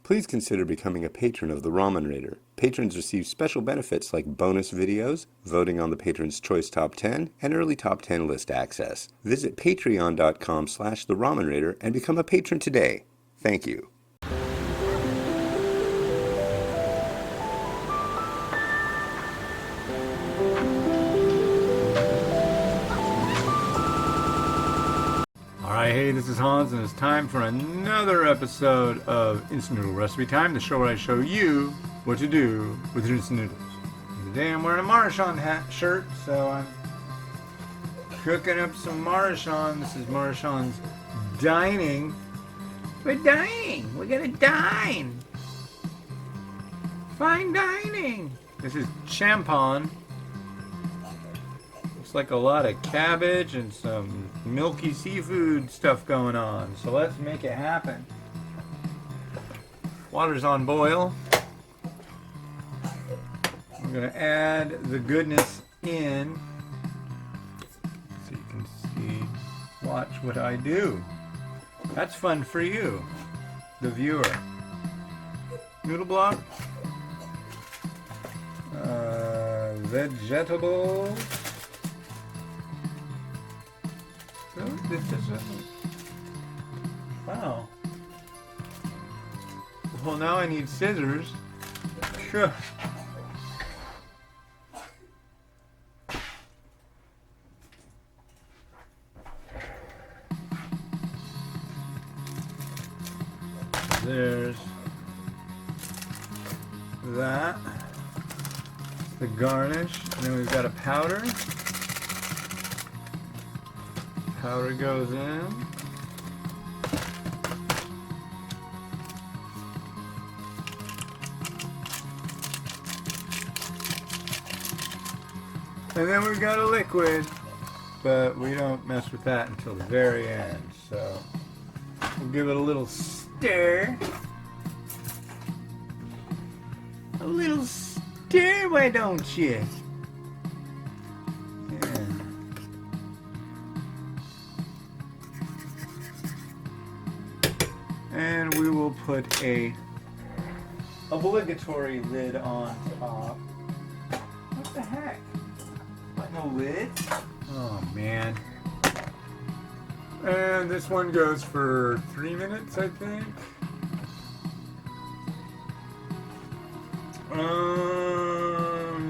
Please consider becoming a patron of the Ramen Raider. Patrons receive special benefits like bonus videos, voting on the Patron's Choice Top 10, and early Top 10 list access. Visit patreon.com/the Ramen Raider and become a patron today. Thank you. Alright, hey, this is Hans, and it's time for another episode of Instant Noodle Recipe Time, the show where I show you what to do with your instant noodles. Today I'm wearing a Maruchan shirt, so I'm cooking up some Maruchan. This is Maruchan's dining. We're dining! We're gonna dine! Fine dining! This is Champon. Looks like a lot of cabbage and some milky seafood stuff going on. So let's make it happen. Water's on boil. I'm gonna add the goodness in so you can see, watch what I do. That's fun for you, the viewer. Noodle block. Vegetables. This is wow. Well, now I need scissors. Sure. There's that. The garnish. And then we've got a powder. Powder goes in. And then we've got a liquid, but we don't mess with that until the very end. So we'll give it a little stir. A little stir, why don't you? And we will put a obligatory lid on top. What the heck? What, no lid? Oh man. And this one goes for 3 minutes, I think.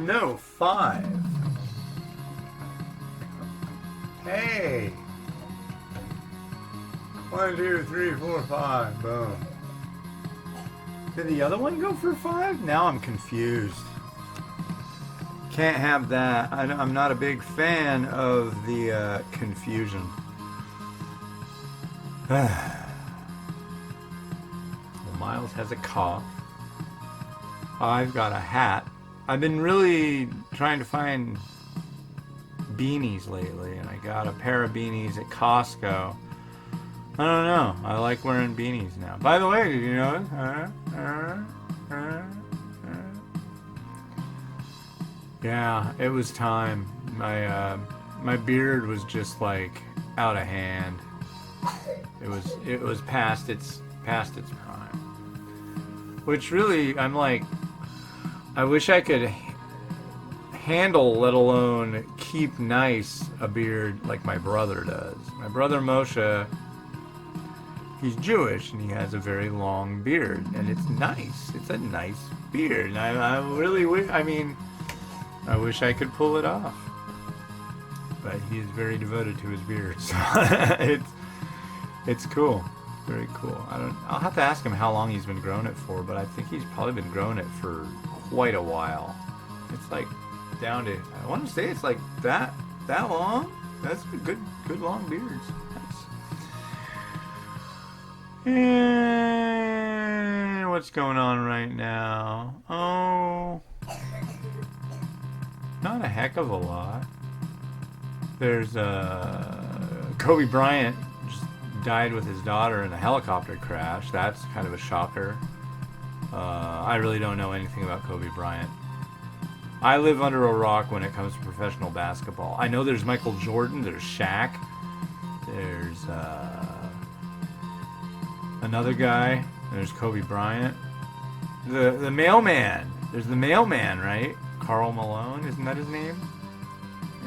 No, 5. Hey! 1, 2, 3, 4, 5. Boom. Did the other one go for 5? Now I'm confused. Can't have that. I'm not a big fan of the confusion. Well, Miles has a cough. I've got a hat. I've been really trying to find beanies lately, and I got a pair of beanies at Costco. I don't know. I like wearing beanies now. By the way, did you know it? Yeah, it was time. My beard was just like out of hand. It was past its prime. Which really, I'm like, I wish I could handle, let alone keep nice, a beard like my brother does. My brother Moshe, he's Jewish and he has a very long beard, and it's nice. It's a nice beard. And I really wish, I wish I could pull it off. But he is very devoted to his beard, so it's cool. Very cool. I'll have to ask him how long he's been growing it for, but I think he's probably been growing it for quite a while. It's like down to, I want to say it's like that long. That's a good long beards. Nice. And what's going on right now? Oh, not a heck of a lot. There's Kobe Bryant just died with his daughter in a helicopter crash. That's kind of a shocker. I really don't know anything about Kobe Bryant. I live under a rock when it comes to professional basketball. I know there's Michael Jordan, there's Shaq, there's another guy. There's Kobe Bryant. The mailman. There's the mailman, right? Karl Malone, isn't that his name?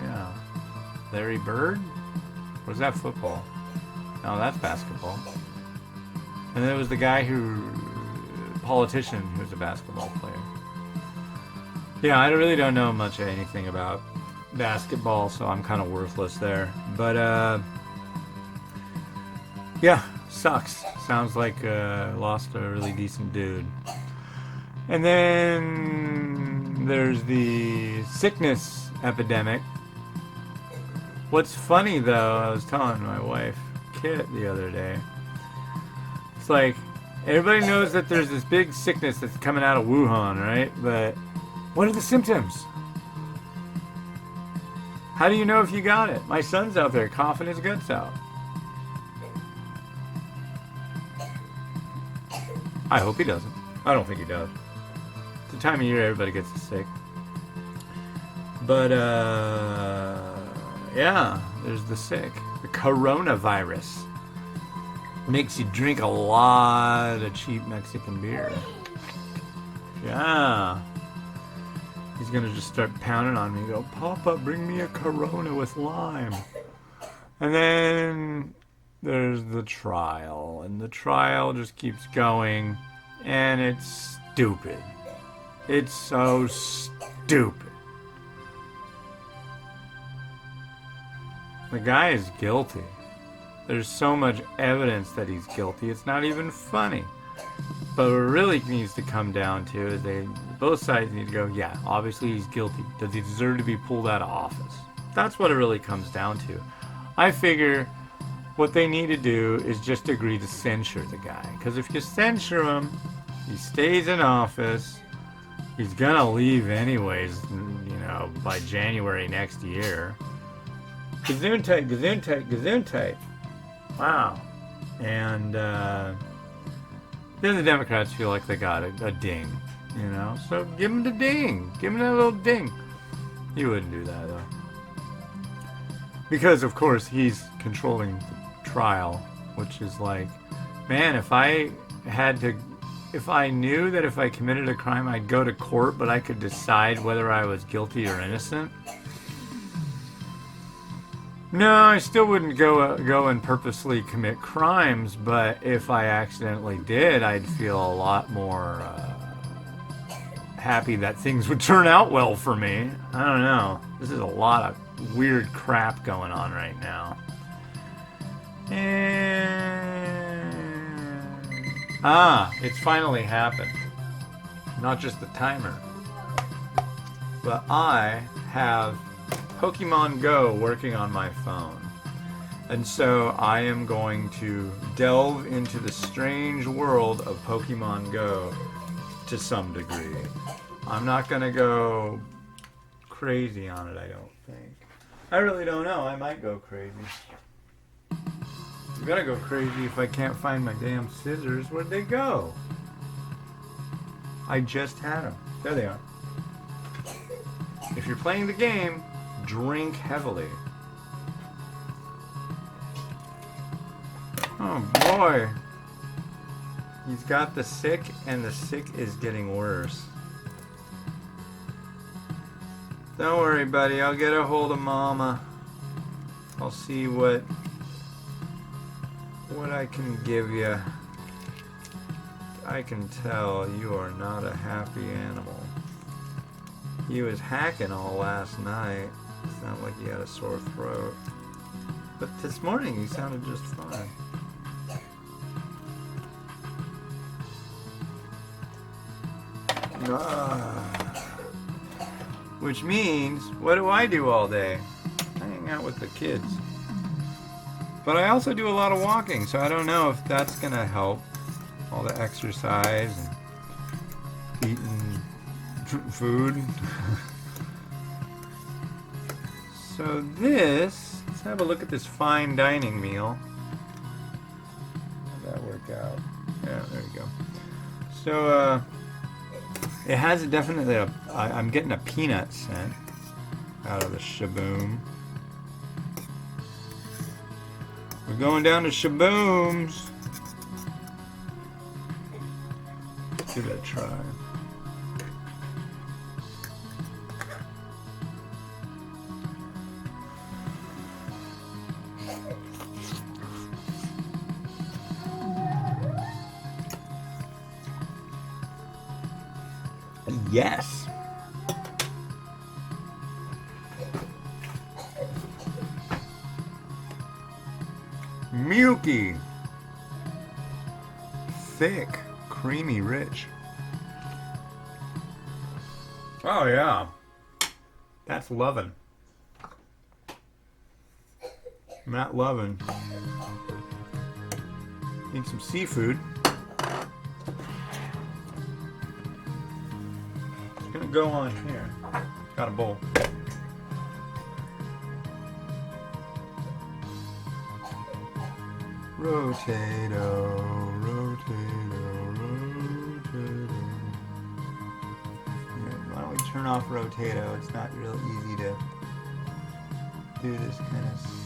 Yeah. Larry Bird? Or is that football? No, that's basketball. And there was the guy politician who's a basketball player. Yeah, I really don't know much of anything about basketball, so I'm kind of worthless there. But, yeah, sucks. Sounds like lost a really decent dude. And then there's the sickness epidemic. What's funny, though, I was telling my wife, Kit, the other day, it's like, everybody knows that there's this big sickness that's coming out of Wuhan, right? But what are the symptoms? How do you know if you got it? My son's out there coughing his guts out. I hope he doesn't. I don't think he does. It's the time of year everybody gets sick. But, yeah, there's the sick. The coronavirus. Makes you drink a lot of cheap Mexican beer. Yeah. He's gonna just start pounding on me and go, Papa, bring me a Corona with lime. And then there's the trial. And the trial just keeps going. And it's stupid. It's so stupid. The guy is guilty. There's so much evidence that he's guilty, it's not even funny. But what really needs to come down to is both sides need to go, yeah, obviously he's guilty. Does he deserve to be pulled out of office? That's what it really comes down to. I figure what they need to do is just agree to censure the guy. Because if you censure him, he stays in office. He's gonna leave anyways, by January next year. Gesundheit, Gesundheit, Gesundheit. Wow. And then the Democrats feel like they got a ding, So give him the ding. Give him that little ding. He wouldn't do that, though. Because, of course, he's controlling the trial, which is like, man, if I knew that if I committed a crime, I'd go to court, but I could decide whether I was guilty or innocent. No, I still wouldn't go and purposely commit crimes, but if I accidentally did, I'd feel a lot more happy that things would turn out well for me. I don't know. This is a lot of weird crap going on right now. It's finally happened. Not just the timer. But I have Pokemon Go working on my phone. And so I am going to delve into the strange world of Pokemon Go to some degree. I'm not going to go crazy on it, I don't think. I really don't know. I might go crazy. I'm going to go crazy if I can't find my damn scissors. Where'd they go? I just had them. There they are. If you're playing the game, drink heavily. Oh boy. He's got the sick, and the sick is getting worse. Don't worry, buddy. I'll get a hold of Mama. I'll see what I can give you. I can tell you are not a happy animal. He was hacking all last night. It's not like he had a sore throat. But this morning he sounded just fine. Which means, what do I do all day? I hang out with the kids. But I also do a lot of walking, so I don't know if that's gonna help. All the exercise and eating food. So let's have a look at this fine dining meal. How'd that work out? Yeah, there you go. So, it has definitely I'm getting a peanut scent out of the Shaboom. We're going down to Shaboom's. Give it a try. Yes. Milky. Thick, creamy, rich. Oh yeah. That's lovin'. Not lovin'. Need some seafood. It's gonna go on here. Got a bowl. Rotato, rotato, rotato. Yeah, why don't we turn off rotato? It's not real easy to do this kind of stuff.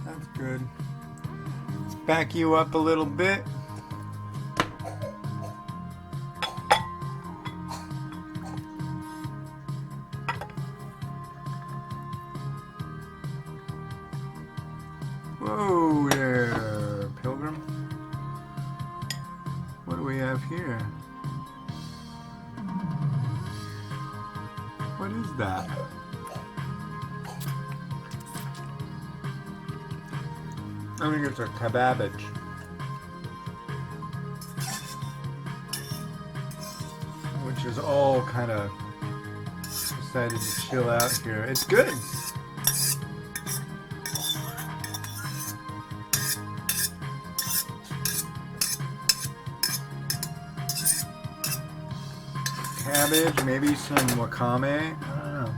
That's good. Let's back you up a little bit. Whoa there, Pilgrim. What do we have here? What is that? I think it's a cabbage. Which is all kind of decided to chill out here. It's good. Cabbage, maybe some wakame. I don't know,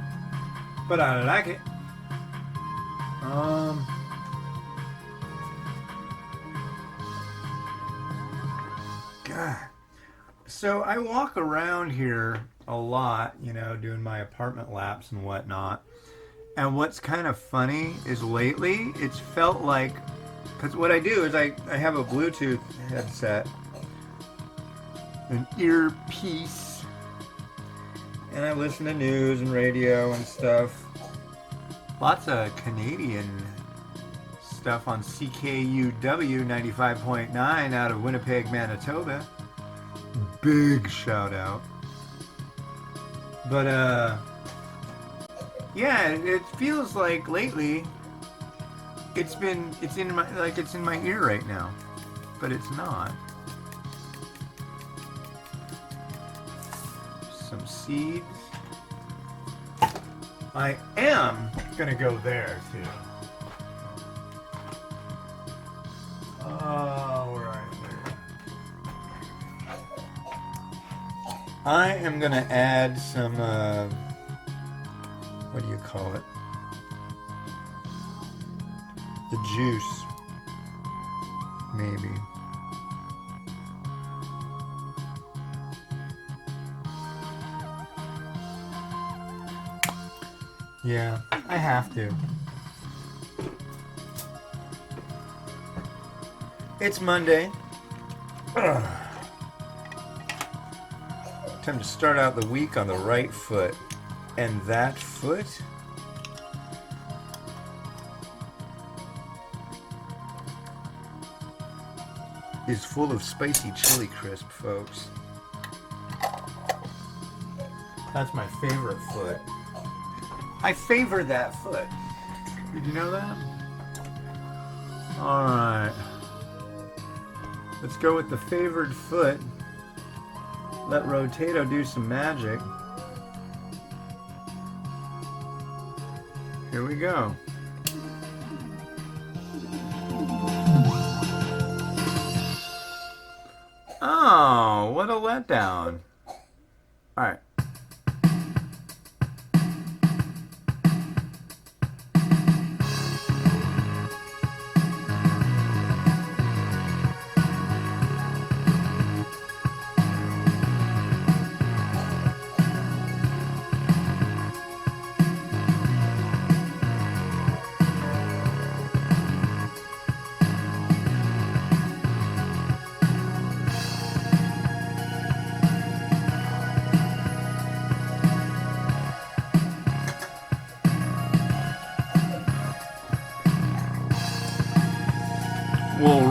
but I like it. God. So I walk around here a lot, you know, doing my apartment laps and whatnot. And what's kind of funny is lately it's felt like, because what I do is I have a Bluetooth headset, an earpiece, and I listen to news and radio and stuff. Lots of Canadian stuff on CKUW 95.9 out of Winnipeg, Manitoba. Big shout out. But yeah, it feels like lately it's in my ear right now, but it's not. Some seeds. I am gonna go there too. Oh, where are you? I am gonna add some, what do you call it? The juice, maybe. Yeah, I have to. It's Monday. Ugh. Time to start out the week on the right foot. And that foot is full of spicy chili crisp, folks. That's my favorite foot. I favor that foot. Did you know that? Alright. Let's go with the favored foot. Let Rotato do some magic. Here we go. Oh, what a letdown. Alright.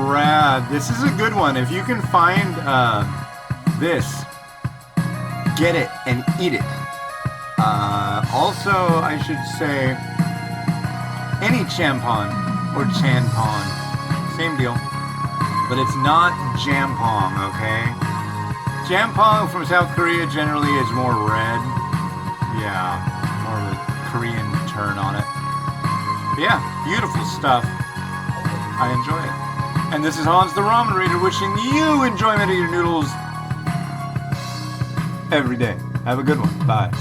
rad. This is a good one. If you can find this, get it and eat it. Also, I should say, any Champon or Champon, same deal, but it's not Jampong, okay? Jampong from South Korea generally is more red. Yeah, more of a Korean turn on it. But yeah, beautiful stuff. I enjoy it. And this is Hans the Ramen Reader wishing you enjoyment of your noodles every day. Have a good one. Bye.